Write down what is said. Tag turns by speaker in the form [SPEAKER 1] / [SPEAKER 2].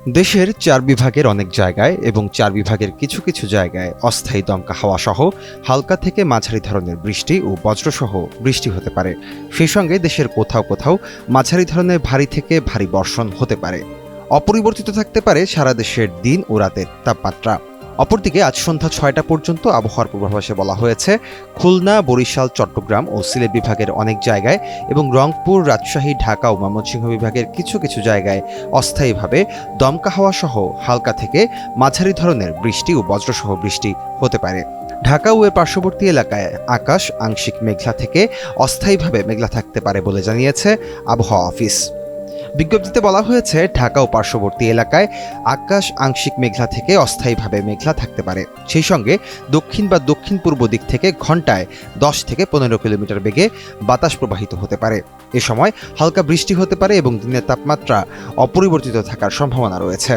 [SPEAKER 1] দেশের ৪ বিভাগের অনেক জায়গায় এবং ৪ বিভাগের কিছু কিছু জায়গায় অস্থায়ী দমকা হাওয়া সহ হালকা থেকে মাঝারি ধরনের বৃষ্টি ও বজ্রসহ বৃষ্টি হতে পারে। সেই সঙ্গে দেশের কোথাও কোথাও মাঝারি ধরনের ভারী থেকে ভারী বর্ষণ হতে পারে। অপরিবর্তিত থাকতে পারে সারা দেশের দিন ও রাতের তাপমাত্রা। অপরদিকে আজ সন্ধ্যা ৬টা পর্যন্ত আবহাওয়ার পূর্বাভাসে বলা হয়েছে, খুলনা, বরিশাল, চট্টগ্রাম ও সিলেট বিভাগের অনেক জায়গায় এবং রংপুর, রাজশাহী, ঢাকা ও ময়মনসিংহ বিভাগের কিছু কিছু জায়গায় অস্থায়ীভাবে দমকা হাওয়া সহ হালকা থেকে মাঝারি ধরনের বৃষ্টি ও বজ্রসহ বৃষ্টি হতে পারে। ঢাকা ও এর পার্শ্ববর্তী এলাকায় আকাশ আংশিক মেঘলা থেকে অস্থায়ীভাবে মেঘলা থাকতে পারে বলে জানিয়েছে আবহাওয়া অফিস। বিজ্ঞপ্তিতে বলা হয়েছে, ঢাকা ও পার্শ্ববর্তী এলাকায় আকাশ আংশিক মেঘলা থেকে অস্থায়ীভাবে মেঘলা থাকতে পারে। সেই সঙ্গে দক্ষিণ বা দক্ষিণ পূর্ব দিক থেকে ঘন্টায় 10 থেকে 15 কিলোমিটার বেগে বাতাস প্রবাহিত হতে পারে। এ সময় হালকা বৃষ্টি হতে পারে এবং দিনের তাপমাত্রা অপরিবর্তিত থাকার সম্ভাবনা রয়েছে।